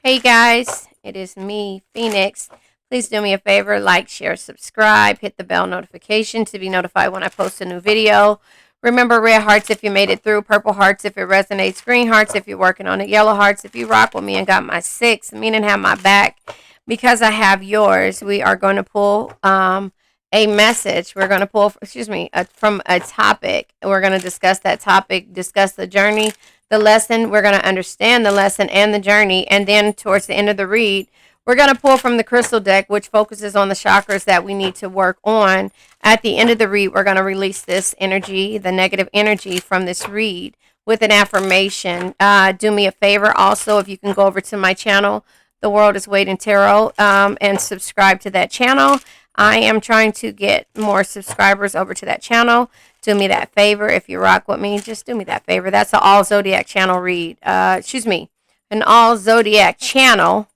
Hey guys, it is me, Phoenix. Please do me a favor, like, share, subscribe, hit the bell notification to be notified when I post a new video. Remember, red hearts if you made it through, purple hearts if it resonates, green hearts if you're working on it, yellow hearts if you rock with me and got my 6, meaning have my back because I have yours. We are going to pull a message. We're going to pull, from a topic. We're going to discuss that topic, discuss the journey, the lesson. We're going to understand the lesson and the journey. And then towards the end of the read, we're going to pull from the crystal deck, which focuses on the chakras that we need to work on. At the end of the read, we're going to release this energy, the negative energy from this read with an affirmation. Do me a favor also, if you can go over to my channel, The World is Waiting Tarot, and subscribe to that channel. I am trying to get more subscribers over to that channel. Do me that favor. If you rock with me, just do me that favor. That's an all Zodiac channel read. An all Zodiac channel,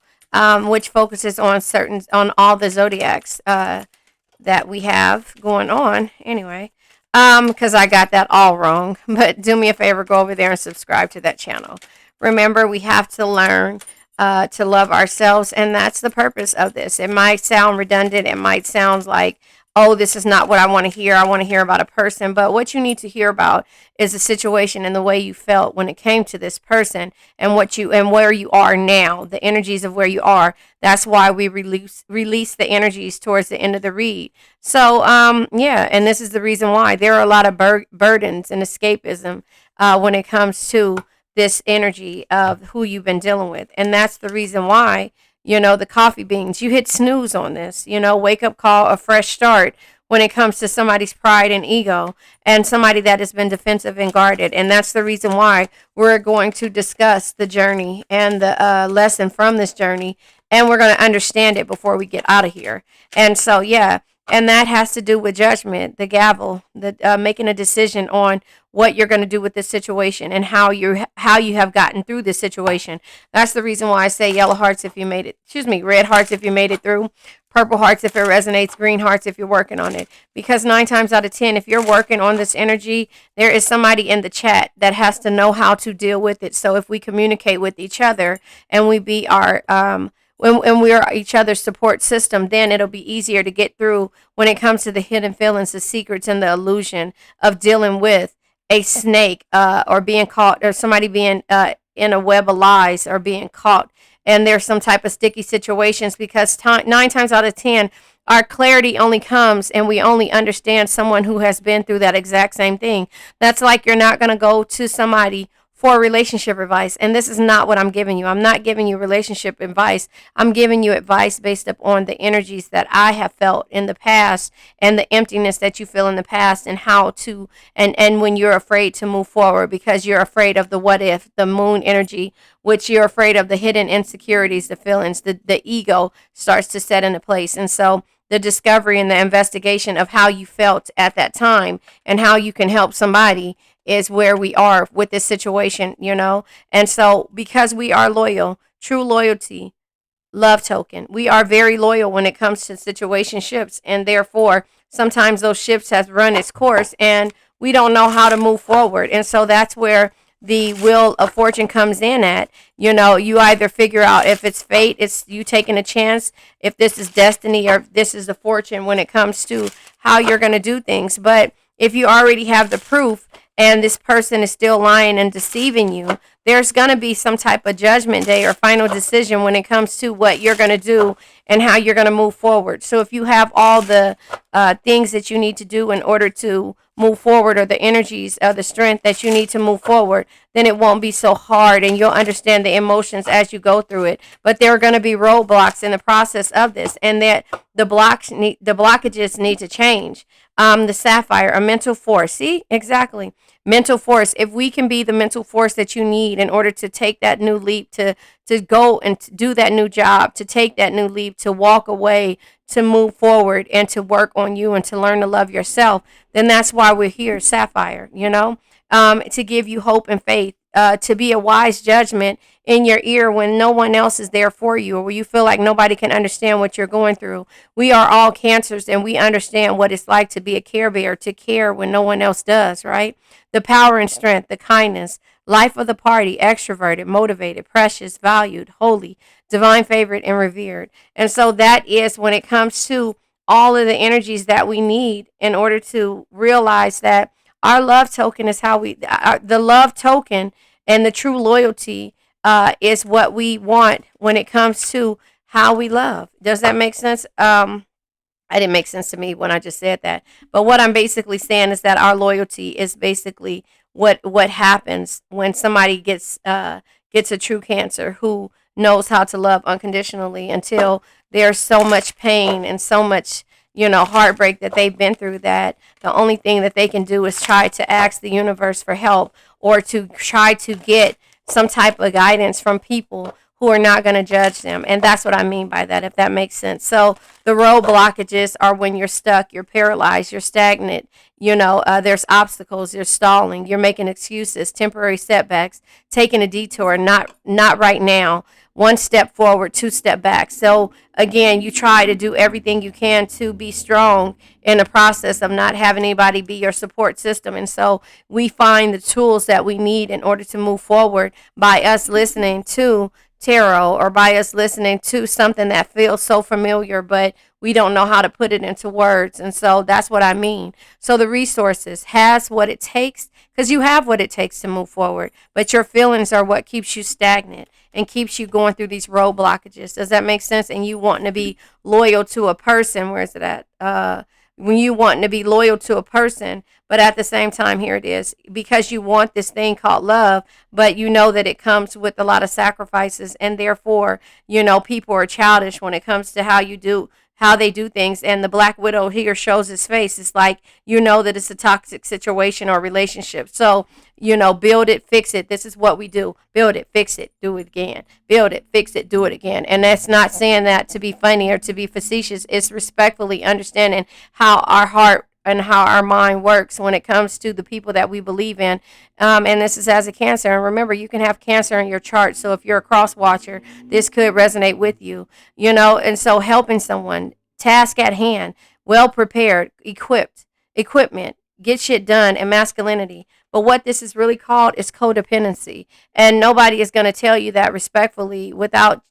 which focuses on all the Zodiacs that we have going on. Anyway, because I got that all wrong. But do me a favor, go over there and subscribe to that channel. Remember, we have to learn to love ourselves, and that's the purpose of this. It might sound redundant. It might sound like, oh, this is not what I want to hear. I want to hear about a person. But what you need to hear about is the situation and the way you felt when it came to this person, and where you are now, the energies of where you are. That's why we release the energies towards the end of the read. So yeah, and this is the reason why there are a lot of burdens and escapism when it comes to this energy of who you've been dealing with. And that's the reason why, the coffee beans, you hit snooze on this, wake up call, a fresh start when it comes to somebody's pride and ego and somebody that has been defensive and guarded. And that's the reason why we're going to discuss the journey and the lesson from this journey. And we're going to understand it before we get out of here. And so, yeah. And that has to do with judgment, the gavel, the making a decision on what you're going to do with this situation and how you have gotten through this situation. That's the reason why I say yellow hearts if you made it. Red hearts if you made it through. Purple hearts if it resonates. Green hearts if you're working on it. Because 9 times out of 10, if you're working on this energy, there is somebody in the chat that has to know how to deal with it. So if we communicate with each other and we be our when we are each other's support system, then it'll be easier to get through when it comes to the hidden feelings, the secrets, and the illusion of dealing with a snake or being caught, or somebody being in a web of lies or being caught. And there's some type of sticky situations because 9 times out of 10, our clarity only comes and we only understand someone who has been through that exact same thing. That's like you're not going to go to somebody for relationship advice. And this is not what I'm giving you. I'm not giving you relationship advice. I'm giving you advice based upon the energies that I have felt in the past and the emptiness that you feel in the past and how to, and when you're afraid to move forward because you're afraid of the what if, the moon energy, which you're afraid of the hidden insecurities, the feelings, the ego starts to set into place. And so the discovery and the investigation of how you felt at that time and how you can help somebody is where we are with this situation, And so because we are loyal, true loyalty, love token, we are very loyal when it comes to situationships. And therefore, sometimes those ships have run its course and we don't know how to move forward. And so that's where the wheel of fortune comes in at. You either figure out if it's fate, it's you taking a chance, if this is destiny, or if this is the fortune when it comes to how you're going to do things. But if you already have the proof and this person is still lying and deceiving you, there's going to be some type of judgment day or final decision when it comes to what you're going to do and how you're going to move forward. So if you have all the things that you need to do in order to move forward, or the energies or the strength that you need to move forward, then it won't be so hard and you'll understand the emotions as you go through it. But there are going to be roadblocks in the process of this, and that the blockages need to change. The sapphire, a mental force. See, exactly. Mental force. If we can be the mental force that you need in order to take that new leap, to go and to do that new job, to take that new leap, to walk away, to move forward, and to work on you and to learn to love yourself, then that's why we're here, sapphire, to give you hope and faith, to be a wise judgment in your ear when no one else is there for you, or where you feel like nobody can understand what you're going through. We are all cancers, and we understand what it's like to be a care bear, to care when no one else does, right? The power and strength, the kindness, life of the party, extroverted, motivated, precious, valued, holy, divine favorite, and revered. And so that is when it comes to all of the energies that we need in order to realize that our love token is how the love token and the true loyalty is what we want when it comes to how we love. Does that make sense? I didn't make sense to me when I just said that. But what I'm basically saying is that our loyalty is basically what happens when somebody gets a true Cancer who knows how to love unconditionally until there's so much pain and so much heartbreak that they've been through that the only thing that they can do is try to ask the universe for help or to try to get some type of guidance from people who are not going to judge them. And that's what I mean by that, if that makes sense. So the road blockages are when you're stuck, you're paralyzed, you're stagnant, there's obstacles, you're stalling, you're making excuses, temporary setbacks, taking a detour, not right now, one step forward, two step back. So again, you try to do everything you can to be strong in the process of not having anybody be your support system. And so we find the tools that we need in order to move forward by us listening to tarot or by us listening to something that feels so familiar, but we don't know how to put it into words. And so that's what I mean. So the resources has what it takes, because you have what it takes to move forward, but your feelings are what keeps you stagnant and keeps you going through these road blockages. Does that make sense? And you wanting to be loyal to a person, where is it at? When you wanting to be loyal to a person, but at the same time, here it is, because you want this thing called love, but you know that it comes with a lot of sacrifices, and therefore, people are childish when it comes to how they do things. And the Black Widow here shows his face. It's like, that it's a toxic situation or relationship. So, build it, fix it. This is what we do. Build it, fix it, do it again. Build it, fix it, do it again. And that's not saying that to be funny or to be facetious. It's respectfully understanding how our heart and how our mind works when it comes to the people that we believe in. And this is as a Cancer. And remember, you can have Cancer in your chart. So if you're a cross watcher, this could resonate with you, and so helping someone, task at hand, well prepared, equipment, get shit done, and masculinity. But what this is really called is codependency. And nobody is going to tell you that respectfully without,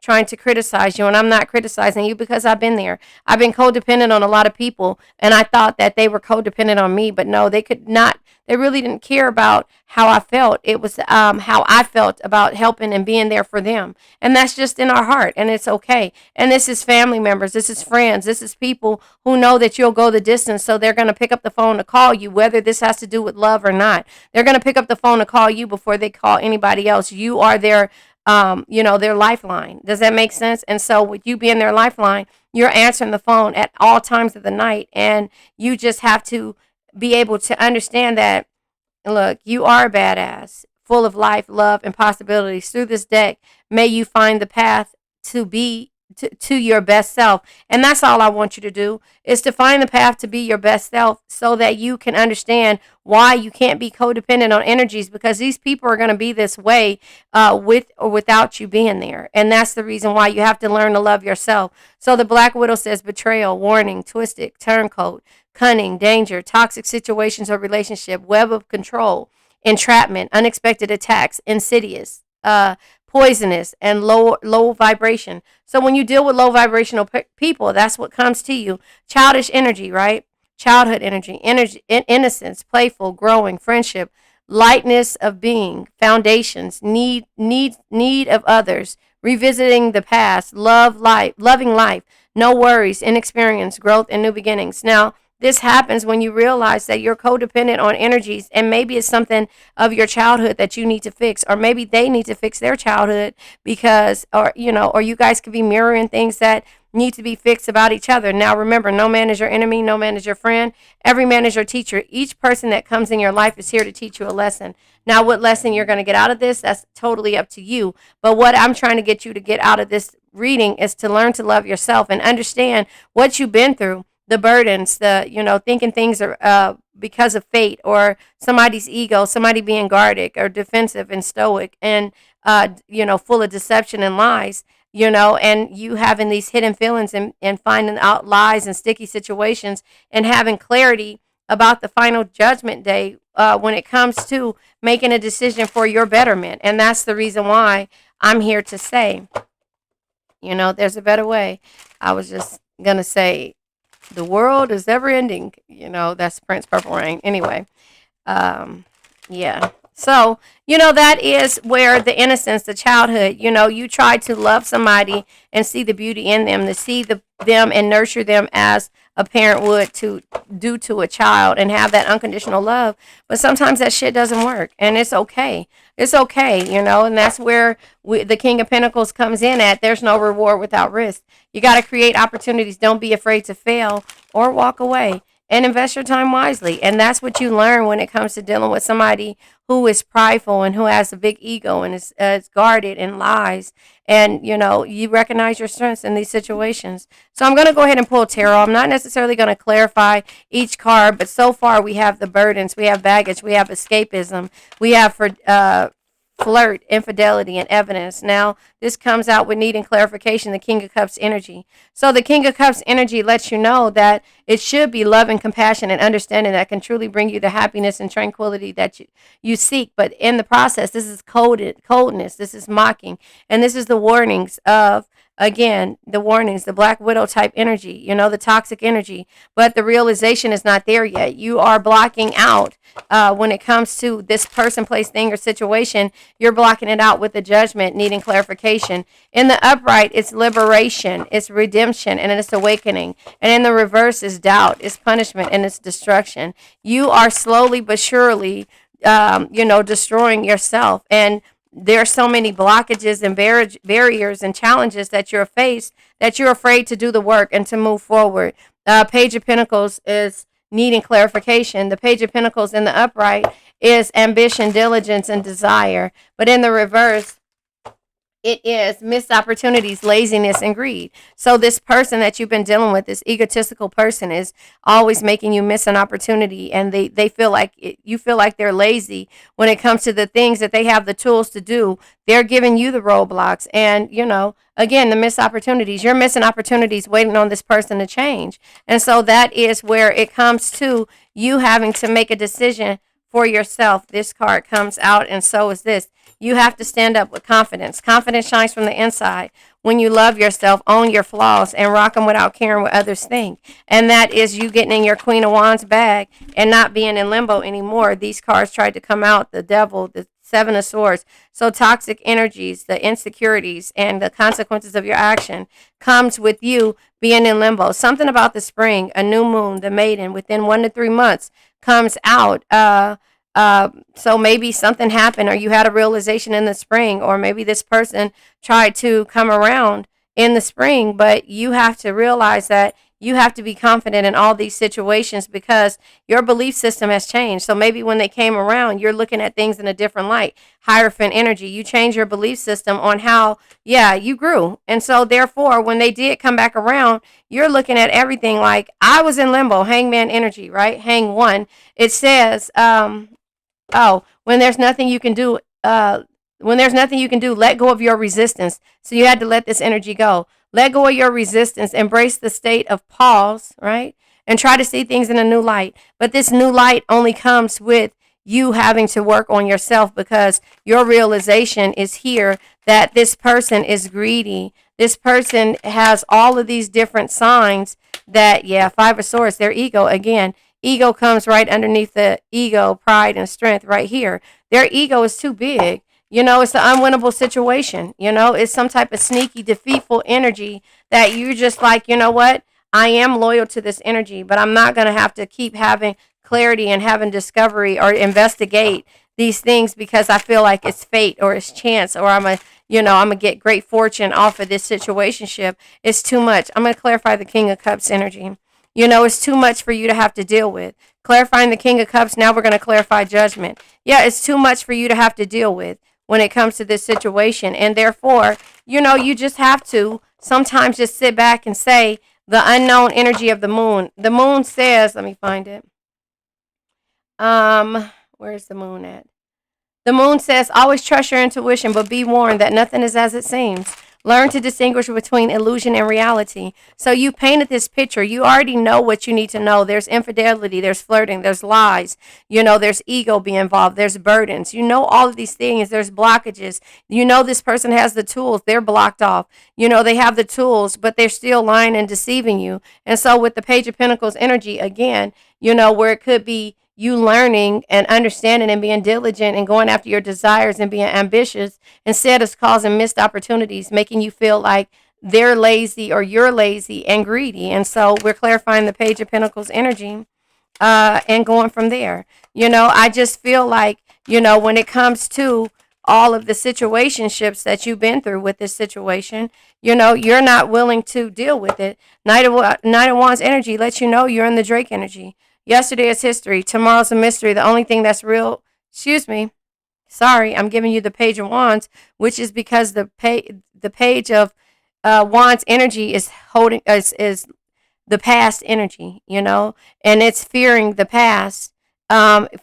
trying to criticize you. And I'm not criticizing you because I've been there. I've been codependent on a lot of people, and I thought that they were codependent on me, but no, they could not. They really didn't care about how I felt. It was how I felt about helping and being there for them. And that's just in our heart, and it's okay. And this is family members. This is friends. This is people who know that you'll go the distance, so they're going to pick up the phone to call you, whether this has to do with love or not. They're going to pick up the phone to call you before they call anybody else. You are their lifeline. Does that make sense? And so with you being their lifeline, you're answering the phone at all times of the night, and you just have to be able to understand that, look, you are a badass, full of life, love, and possibilities. Through this deck, may you find the path to be to your best self. And that's all I want you to do, is to find the path to be your best self, so that you can understand why you can't be codependent on energies, because these people are going to be this way with or without you being there. And that's the reason why you have to learn to love yourself. So the Black Widow says betrayal, warning, twisted, turncoat, cunning, danger, toxic situations or relationship, web of control, entrapment, unexpected attacks, insidious, poisonous, and low vibration. So when you deal with low vibrational people, that's what comes to you. Childish energy, right? Childhood energy, innocence, playful, growing, friendship, lightness of being, foundations, need of others, revisiting the past, loving life, no worries, inexperience, growth, and new beginnings. Now, this happens when you realize that you're codependent on energies, and maybe it's something of your childhood that you need to fix, or maybe they need to fix their childhood, because, or you guys could be mirroring things that need to be fixed about each other. Now, remember, no man is your enemy, no man is your friend. Every man is your teacher. Each person that comes in your life is here to teach you a lesson. Now, what lesson you're going to get out of this, that's totally up to you. But what I'm trying to get you to get out of this reading is to learn to love yourself and understand what you've been through, the burdens, thinking things are because of fate, or somebody's ego, somebody being guarded or defensive and stoic, and full of deception and lies, and you having these hidden feelings, and finding out lies and sticky situations, and having clarity about the final judgment day when it comes to making a decision for your betterment. And that's the reason why I'm here to say, there's a better way. I was just going to say, the world is ever ending. That's Prince Purple Rain. Anyway, yeah. So, that is where the innocence, the childhood, you try to love somebody and see the beauty in them, to see them and nurture them as a parent would to do to a child and have that unconditional love. But sometimes that shit doesn't work, and it's okay. It's okay, and that's where the King of Pentacles comes in at. There's no reward without risk. You got to create opportunities. Don't be afraid to fail or walk away, and invest your time wisely. And that's what you learn when it comes to dealing with somebody who is prideful and who has a big ego and is guarded and lies. And, you recognize your strengths in these situations. So I'm going to go ahead and pull tarot. I'm not necessarily going to clarify each card, but so far we have the burdens, we have baggage, we have escapism, we have flirt, infidelity, and evidence. Now, this comes out with needing clarification, the King of Cups energy. So the King of Cups energy lets you know that it should be love and compassion and understanding that can truly bring you the happiness and tranquility that you seek. But in the process, this is coldness, this is mocking, and this is the warnings of, again, the warnings, the Black Widow type energy, the toxic energy. But the realization is not there yet. You are blocking out when it comes to this person, place, thing, or situation. You're blocking it out with the judgment, needing clarification. In the upright, it's liberation, it's redemption, and it's awakening. And in the reverse is doubt, it's punishment, and it's destruction. You are slowly but surely, destroying yourself. And there are so many blockages and barriers and challenges that you're faced that you're afraid to do the work and to move forward. Page of Pentacles is needing clarification. The Page of Pentacles in the upright is ambition, diligence, and desire. But in the reverse, it is missed opportunities, laziness, and greed. So this person that you've been dealing with, this egotistical person, is always making you miss an opportunity, and they feel like you feel like they're lazy when it comes to the things that they have the tools to do. They're giving you the roadblocks, and again, the missed opportunities. You're missing opportunities waiting on this person to change. And so that is where it comes to you having to make a decision for yourself. This card comes out, and so is this. You have to stand up with confidence. Confidence shines from the inside. When you love yourself, own your flaws, and rock them without caring what others think. And that is you getting in your Queen of Wands bag and not being in limbo anymore. These cards tried to come out, the Devil, the Seven of Swords. So toxic energies, the insecurities, and the consequences of your action comes with you being in limbo. Something about the spring, a new moon, the maiden, within 1 to 3 months comes out. So maybe something happened, or you had a realization in the spring, or maybe this person tried to come around in the spring, but you have to realize that you have to be confident in all these situations because your belief system has changed. So maybe when they came around, you're looking at things in a different light. Hierophant energy, you change your belief system on how, you grew. And so therefore, when they did come back around, you're looking at everything like, I was in limbo. Hangman energy, right? Hang one. It says, when there's nothing you can do, let go of your resistance. So you had to let this energy go. Let go of your resistance. Embrace the state of pause, right? And try to see things in a new light. But this new light only comes with you having to work on yourself, because your realization is here that this person is greedy. This person has all of these different signs that, Five of Swords, their ego again. Ego comes right underneath the ego, pride, and strength right here. Their ego is too big. It's an unwinnable situation. It's some type of sneaky, defeatful energy that you're just like, you know what? I am loyal to this energy, but I'm not going to have to keep having clarity and having discovery or investigate these things because I feel like it's fate or it's chance, or I'm going to get great fortune off of this situationship. It's too much. I'm going to clarify the King of Cups energy. It's too much for you to have to deal with. Clarifying the King of Cups, now we're going to clarify judgment. It's too much for you to have to deal with when it comes to this situation. And therefore, you just have to sometimes just sit back and say, the unknown energy of the moon. The moon says, let me find it. Where's the moon at? The moon says, always trust your intuition, but be warned that nothing is as it seems. Learn to distinguish between illusion and reality. So you painted this picture. You already know what you need to know. There's infidelity, there's flirting, there's lies, there's ego being involved, there's burdens. You know all of these things. There's blockages. You know this person has the tools. They're blocked off. They have the tools, but they're still lying and deceiving you. And so with the Page of Pentacles energy, again, where it could be you learning and understanding and being diligent and going after your desires and being ambitious instead of causing missed opportunities, making you feel like they're lazy or you're lazy and greedy. And so we're clarifying the Page of Pentacles energy and going from there. I just feel like, when it comes to all of the situationships that you've been through with this situation, you're not willing to deal with it. Knight of Wands energy lets you know you're in the Drake energy. Yesterday is history. Tomorrow's a mystery. The only thing that's real, sorry, I'm giving you the Page of Wands, which is because the Page of Wands energy is holding is the past energy, and it's fearing the past,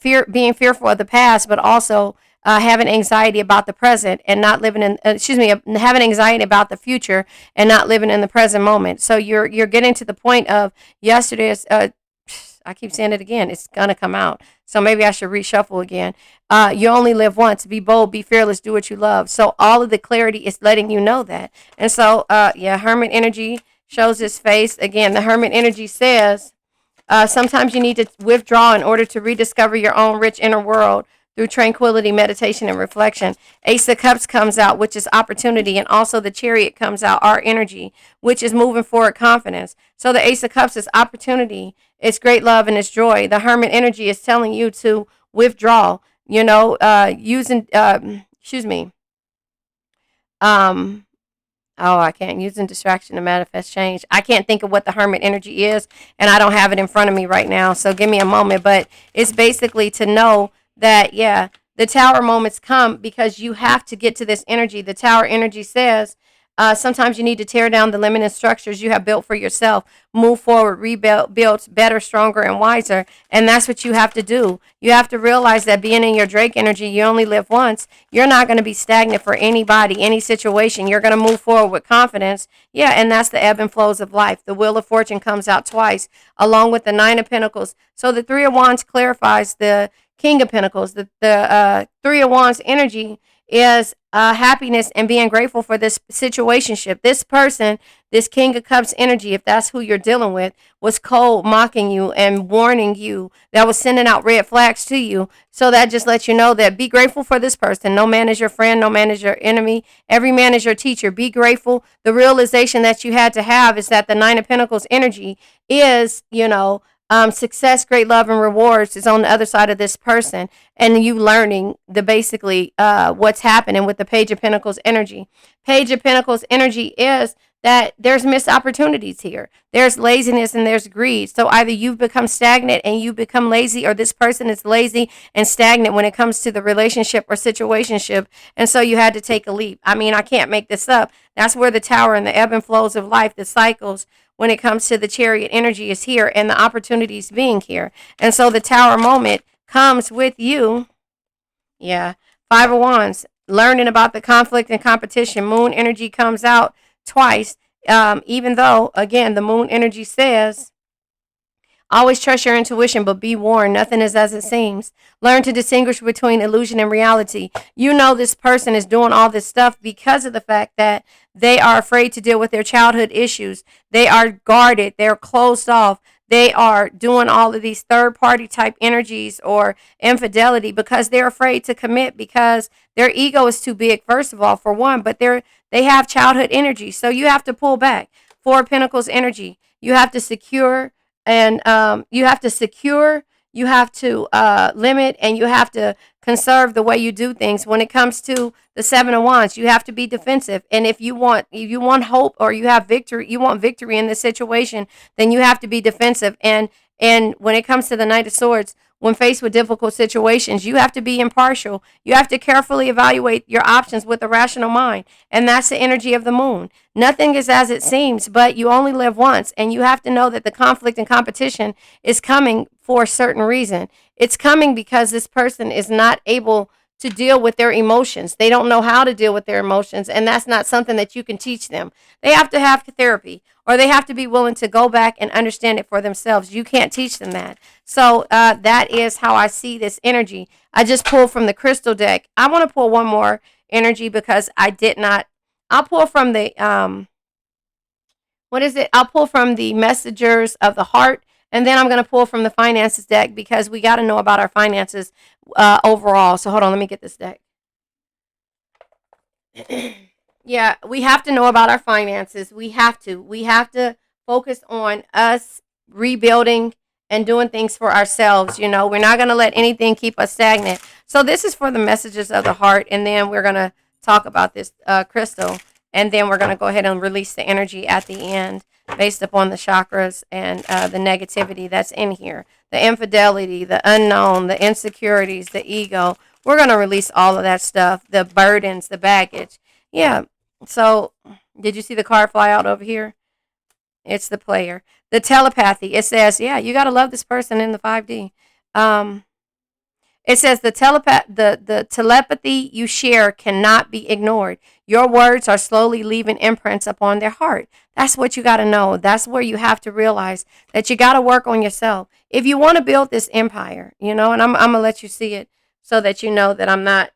being fearful of the past, but also having anxiety about the present and not living in, having anxiety about the future and not living in the present moment. So you're getting to the point of yesterday's. I keep saying it again. It's gonna come out. So maybe I should reshuffle again. You only live once. Be bold. Be fearless. Do what you love. So all of the clarity is letting you know that. And so, Hermit energy shows his face again. The Hermit energy says sometimes you need to withdraw in order to rediscover your own rich inner world through tranquility, meditation, and reflection. Ace of Cups comes out, which is opportunity, and also the Chariot comes out, our energy, which is moving forward confidence. So the Ace of Cups is opportunity, it's great love, and it's joy. The Hermit energy is telling you to withdraw, I can't. Using distraction to manifest change. I can't think of what the Hermit energy is, and I don't have it in front of me right now, so give me a moment. But it's basically to know that, the Tower moments come because you have to get to this energy. The Tower energy says sometimes you need to tear down the limiting structures you have built for yourself, move forward, rebuild better, stronger, and wiser. And that's what you have to do. You have to realize that being in your Drake energy, you only live once. You're not going to be stagnant for anybody, any situation. You're going to move forward with confidence. And that's the ebb and flows of life. The Wheel of Fortune comes out twice, along with the Nine of Pentacles. So the Three of Wands clarifies the King of Pentacles. The Three of Wands energy is happiness and being grateful for this situationship. This person, this King of Cups energy, if that's who you're dealing with, was cold, mocking you and warning you, that was sending out red flags to you. So that just lets you know that be grateful for this person. No man is your friend. No man is your enemy. Every man is your teacher. Be grateful. The realization that you had to have is that the Nine of Pentacles energy is, success, great love, and rewards is on the other side of this person, and you learning the basically what's happening with the Page of Pentacles energy. Page of Pentacles energy is that there's missed opportunities here. There's laziness and there's greed. So either you've become stagnant and you become lazy, or this person is lazy and stagnant when it comes to the relationship or situationship, and so you had to take a leap. I mean, I can't make this up. That's where the Tower and the ebb and flows of life, the cycles, when it comes to the Chariot energy is here, and the opportunities being here. And so the Tower moment comes with you. Five of Wands, learning about the conflict and competition. Moon energy comes out twice, even though, again, the Moon energy says, always trust your intuition, but be warned. Nothing is as it seems. Learn to distinguish between illusion and reality. This person is doing all this stuff because of the fact that they are afraid to deal with their childhood issues. They are guarded. They're closed off. They are doing all of these third-party type energies or infidelity because they're afraid to commit, because their ego is too big, first of all, for one, but they have childhood energy. So you have to pull back. Four of Pentacles energy. You have to secure, and you have to limit, and you have to conserve the way you do things. When it comes to the Seven of Wands, you have to be defensive. And if you want hope, or you want victory in this situation, then you have to be defensive. And when it comes to the Knight of Swords, when faced with difficult situations, you have to be impartial. You have to carefully evaluate your options with a rational mind. And that's the energy of the Moon. Nothing is as it seems, but you only live once. And you have to know that the conflict and competition is coming for a certain reason. It's coming because this person is not able to deal with their emotions. They don't know how to deal with their emotions, and that's not something that you can teach them. They have to have therapy, or they have to be willing to go back and understand it for themselves. You can't teach them that. So that is how I see this energy. I just pulled from the crystal deck. I want to pull one more energy because I did not. I'll pull from the what is it? I'll pull from the messengers of the heart, and then I'm going to pull from the finances deck because we got to know about our finances overall. So hold on, let me get this deck. Yeah, we have to know about our finances. We have to. We have to focus on us rebuilding and doing things for ourselves. You know, we're not going to let anything keep us stagnant. So this is for the messages of the heart, and then we're going to talk about this crystal, and then we're going to go ahead and release the energy at the end based upon the chakras and the negativity that's in here, the infidelity, the unknown, the insecurities, the ego. We're going to release all of that stuff, the burdens, the baggage. Yeah. So, did you see the card fly out over here? It's the player. The telepathy. It says, yeah, you got to love this person in the 5D. It says the telepathy you share cannot be ignored. Your words are slowly leaving imprints upon their heart. That's what you got to know. That's where you have to realize that you got to work on yourself. If you want to build this empire, you know, and I'm going to let you see it so that you know that I'm not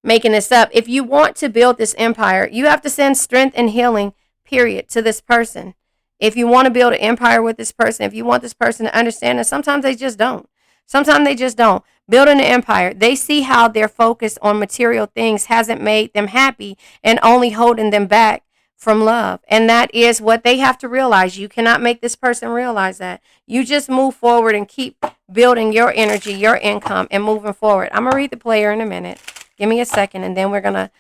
making this up. If you want to build this empire, you have to send strength and healing, period, to this person. If you want to build an empire with this person, if you want this person to understand, and sometimes they just don't. Sometimes they just don't. Building an empire, they see how their focus on material things hasn't made them happy and only holding them back from love. And that is what they have to realize. You cannot make this person realize that. You just move forward and keep building your energy, your income, and moving forward. I'm going to read the player in a minute. Give me a second, and then we're going to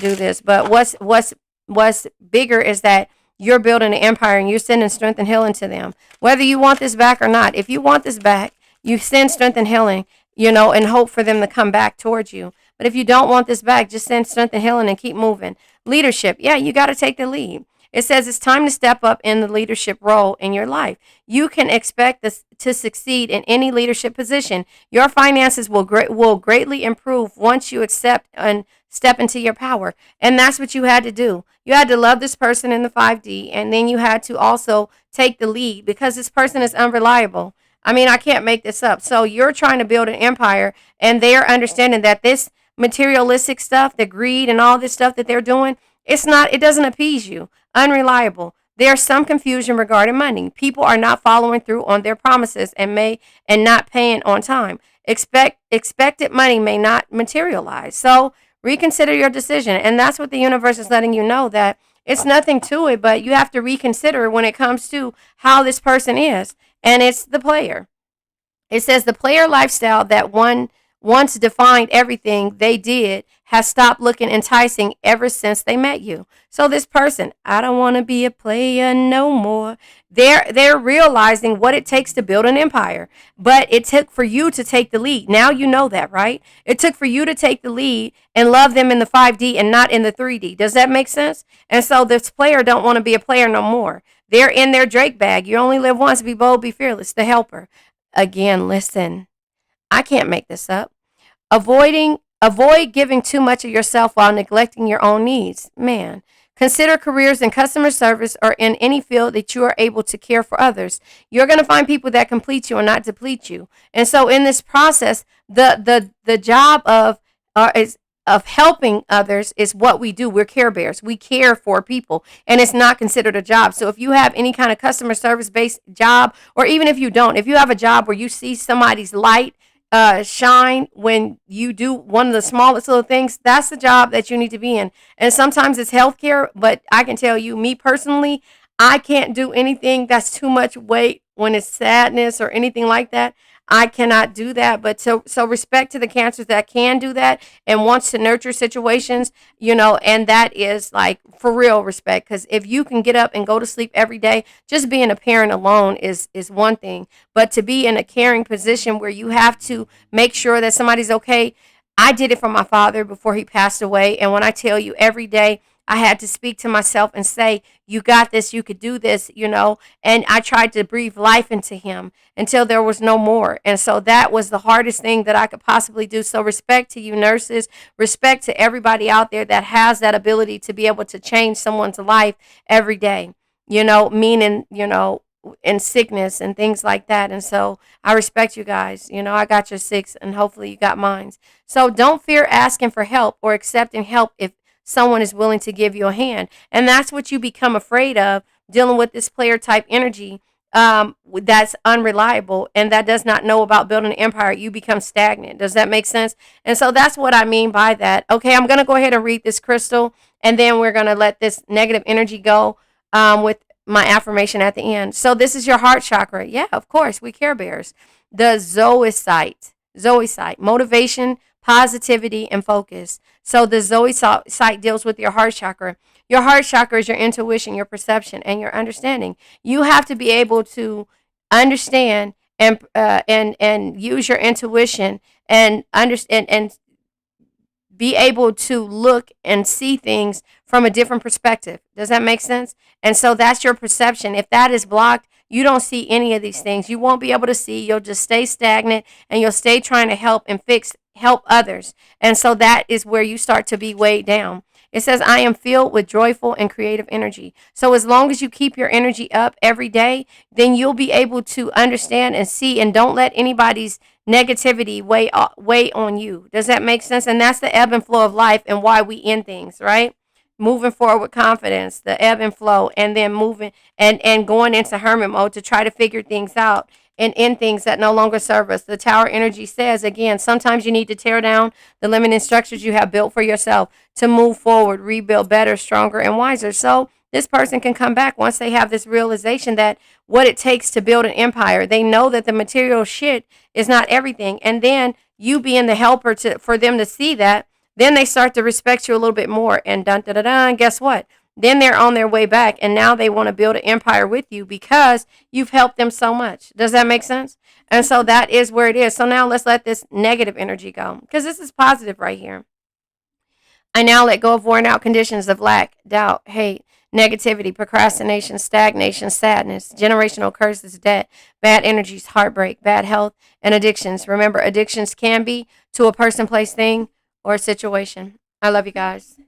do this. But what's bigger is that you're building an empire, and you're sending strength and healing to them. Whether you want this back or not, if you want this back, you send strength and healing, you know, and hope for them to come back towards you. But if you don't want this back, just send strength and healing and keep moving. Leadership. Yeah, you got to take the lead. It says it's time to step up in the leadership role in your life. You can expect this to succeed in any leadership position. Your finances will greatly improve once you accept and step into your power. And that's what you had to do. You had to love this person in the 5D, and then you had to also take the lead because this person is unreliable. I mean, I can't make this up. So you're trying to build an empire, and they're understanding that this materialistic stuff, the greed and all this stuff that they're doing, it doesn't appease you. Unreliable. There's some confusion regarding money. People are not following through on their promises and not paying on time. Expected money may not materialize. So reconsider your decision. And that's what the universe is letting you know, that it's nothing to it, but you have to reconsider when it comes to how this person is. And it's the player. It says the player lifestyle that once defined everything they did has stopped looking enticing ever since they met you. So this person, I don't want to be a player no more. They're realizing what it takes to build an empire. But it took for you to take the lead. Now you know that, right? It took for you to take the lead and love them in the 5D and not in the 3D. Does that make sense? And so this player don't want to be a player no more. They're in their Drake bag. You only live once. Be bold, be fearless. The helper. Again, listen. I can't make this up. Avoid giving too much of yourself while neglecting your own needs. Man, consider careers in customer service or in any field that you are able to care for others. You're going to find people that complete you and not deplete you. And so in this process, the job of helping others is what we do. We're care bears. We care for people, and it's not considered a job. So if you have any kind of customer service based job, or even if you don't, if you have a job where you see somebody's light shine when you do one of the smallest little things, that's the job that you need to be in. And sometimes it's healthcare, but I can tell you, me personally, I can't do anything that's too much weight when it's sadness or anything like that. I cannot do that. But so respect to the cancers that can do that and wants to nurture situations, you know, and that is like for real respect. Because if you can get up and go to sleep every day, just being a parent alone is one thing. But to be in a caring position where you have to make sure that somebody's okay. I did it for my father before he passed away. And when I tell you every day, I had to speak to myself and say, you got this, you could do this, you know. And I tried to breathe life into him until there was no more. And so that was the hardest thing that I could possibly do. So respect to you nurses, respect to everybody out there that has that ability to be able to change someone's life every day, you know, meaning, you know, in sickness and things like that. And so I respect you guys. You know, I got your 6 and hopefully you got mine. So don't fear asking for help or accepting help if someone is willing to give you a hand. And that's what you become afraid of, dealing with this player type energy, that's unreliable and that does not know about building an empire. You become stagnant. Does that make sense? And so that's what I mean by that. Okay, I'm going to go ahead and read this crystal, and then we're going to let this negative energy go, with my affirmation at the end. So this is your heart chakra. Yeah, of course, we Care Bears. The Zoe site, motivation, positivity, and focus. So the Zoe site deals with your heart chakra. Your heart chakra is your intuition, your perception, and your understanding. You have to be able to understand and use your intuition and understand and be able to look and see things from a different perspective. Does that make sense? And so that's your perception. If that is blocked, you don't see any of these things. You won't be able to see. You'll just stay stagnant and you'll stay trying to help others. And so that is where you start to be weighed down. It says, I am filled with joyful and creative energy. So as long as you keep your energy up every day, then you'll be able to understand and see, and don't let anybody's negativity weigh on you. Does that make sense? And that's the ebb and flow of life and why we end things, right? Moving forward with confidence, the ebb and flow, and then moving and going into hermit mode to try to figure things out and end things that no longer serve us. The tower energy says, again, sometimes you need to tear down the limiting structures you have built for yourself to move forward, rebuild better, stronger, and wiser. So this person can come back once they have this realization that what it takes to build an empire. They know that the material shit is not everything. And then you being the helper for them to see that, then they start to respect you a little bit more. And dun da da da. And guess what? Then they're on their way back, and now they want to build an empire with you because you've helped them so much. Does that make sense? And so that is where it is. So now let's let this negative energy go, because this is positive right here. I now let go of worn out conditions of lack, doubt, hate, negativity, procrastination, stagnation, sadness, generational curses, debt, bad energies, heartbreak, bad health, and addictions. Remember, addictions can be to a person, place, thing, or a situation. I love you guys.